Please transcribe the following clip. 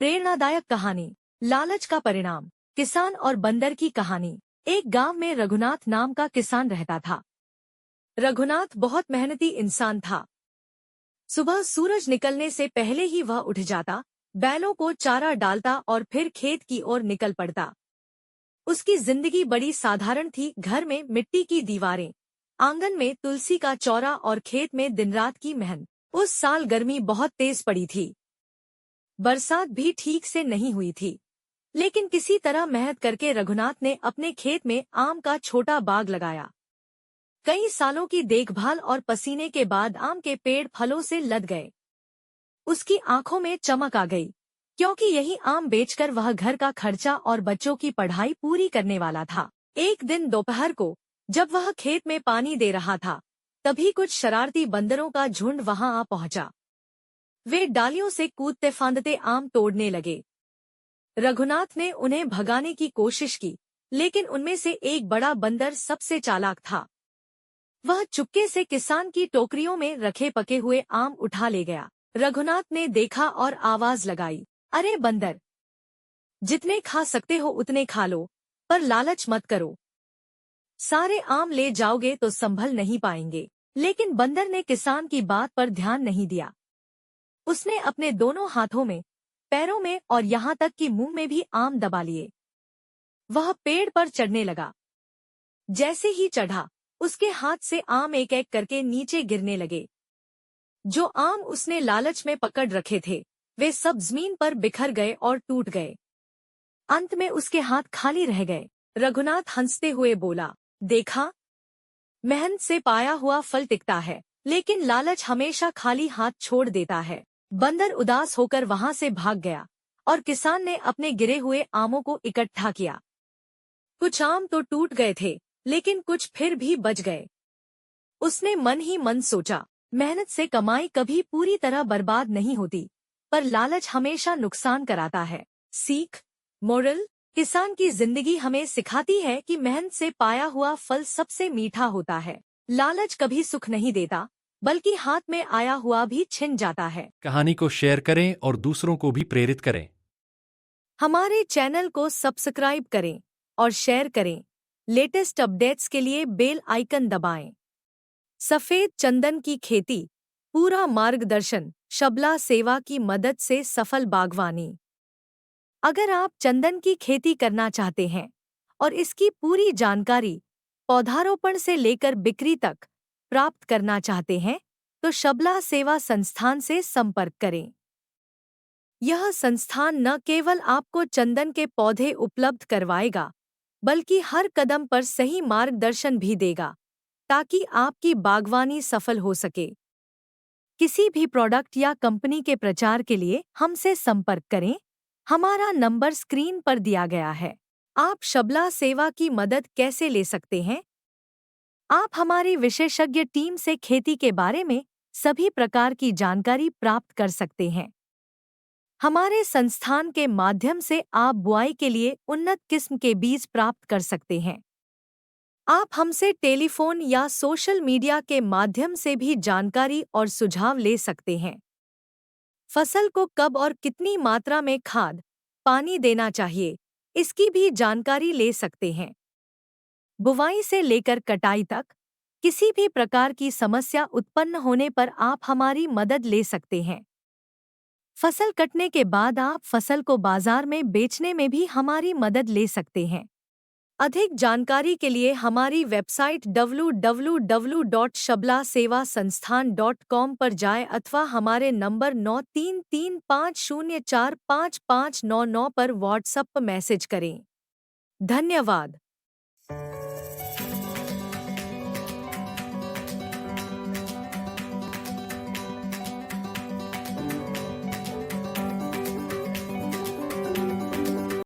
प्रेरणादायक कहानी, लालच का परिणाम। किसान और बंदर की कहानी। एक गांव में रघुनाथ नाम का किसान रहता था। रघुनाथ बहुत मेहनती इंसान था। सुबह सूरज निकलने से पहले ही वह उठ जाता, बैलों को चारा डालता और फिर खेत की ओर निकल पड़ता। उसकी जिंदगी बड़ी साधारण थी। घर में मिट्टी की दीवारें, आंगन में तुलसी का चौरा और खेत में दिनरात की मेहनत। उस साल गर्मी बहुत तेज पड़ी थी। बरसात भी ठीक से नहीं हुई थी, लेकिन किसी तरह मेहनत करके रघुनाथ ने अपने खेत में आम का छोटा बाग लगाया। कई सालों की देखभाल और पसीने के बाद आम के पेड़ फलों से लद गए। उसकी आंखों में चमक आ गई, क्योंकि यही आम बेचकर वह घर का खर्चा और बच्चों की पढ़ाई पूरी करने वाला था। एक दिन दोपहर को जब वह खेत में पानी दे रहा था, तभी कुछ शरारती बंदरों का झुंड वहां आ पहुंचा। वे डालियों से कूदते फांदते आम तोड़ने लगे। रघुनाथ ने उन्हें भगाने की कोशिश की, लेकिन उनमें से एक बड़ा बंदर सबसे चालाक था। वह चुपके से किसान की टोकरियों में रखे पके हुए आम उठा ले गया। रघुनाथ ने देखा और आवाज लगाई, अरे बंदर, जितने खा सकते हो उतने खा लो, पर लालच मत करो। सारे आम ले जाओगे तो संभल नहीं पाएंगे। लेकिन बंदर ने किसान की बात पर ध्यान नहीं दिया। उसने अपने दोनों हाथों में, पैरों में और यहाँ तक कि मुंह में भी आम दबा लिए। वह पेड़ पर चढ़ने लगा। जैसे ही चढ़ा, उसके हाथ से आम एक एक करके नीचे गिरने लगे। जो आम उसने लालच में पकड़ रखे थे, वे सब जमीन पर बिखर गए और टूट गए। अंत में उसके हाथ खाली रह गए। रघुनाथ हंसते हुए बोला, देखा, मेहनत से पाया हुआ फल टिकता है, लेकिन लालच हमेशा खाली हाथ छोड़ देता है। बंदर उदास होकर वहां से भाग गया और किसान ने अपने गिरे हुए आमों को इकट्ठा किया। कुछ आम तो टूट गए थे, लेकिन कुछ फिर भी बच गए। उसने मन ही मन सोचा, मेहनत से कमाई कभी पूरी तरह बर्बाद नहीं होती, पर लालच हमेशा नुकसान कराता है। सीख, मोरल, किसान की जिंदगी हमें सिखाती है कि मेहनत से पाया हुआ फल सबसे मीठा होता है। लालच कभी सुख नहीं देता, बल्कि हाथ में आया हुआ भी छिन जाता है। कहानी को शेयर करें और दूसरों को भी प्रेरित करें। हमारे चैनल को सब्सक्राइब करें और शेयर करें। लेटेस्ट अपडेट्स के लिए बेल आइकन दबाएं। सफेद चंदन की खेती, पूरा मार्गदर्शन, शबला सेवा की मदद से सफल बागवानी। अगर आप चंदन की खेती करना चाहते हैं और इसकी पूरी जानकारी पौधारोपण से लेकर बिक्री तक प्राप्त करना चाहते हैं, तो शबला सेवा संस्थान से संपर्क करें। यह संस्थान न केवल आपको चंदन के पौधे उपलब्ध करवाएगा, बल्कि हर कदम पर सही मार्गदर्शन भी देगा, ताकि आपकी बागवानी सफल हो सके। किसी भी प्रोडक्ट या कंपनी के प्रचार के लिए हमसे संपर्क करें। हमारा नंबर स्क्रीन पर दिया गया है। आप शबला सेवा की मदद कैसे ले सकते हैं? आप हमारी विशेषज्ञ टीम से खेती के बारे में सभी प्रकार की जानकारी प्राप्त कर सकते हैं। हमारे संस्थान के माध्यम से आप बुआई के लिए उन्नत किस्म के बीज प्राप्त कर सकते हैं। आप हमसे टेलीफोन या सोशल मीडिया के माध्यम से भी जानकारी और सुझाव ले सकते हैं। फसल को कब और कितनी मात्रा में खाद, पानी देना चाहिए, इसकी भी जानकारी ले सकते हैं। बुवाई से लेकर कटाई तक किसी भी प्रकार की समस्या उत्पन्न होने पर आप हमारी मदद ले सकते हैं। फसल कटने के बाद आप फसल को बाजार में बेचने में भी हमारी मदद ले सकते हैं। अधिक जानकारी के लिए हमारी वेबसाइट www.shablasevasansthan.com पर जाएं अथवा हमारे नंबर 9335045599 पर व्हाट्सएप मैसेज करें। धन्यवाद।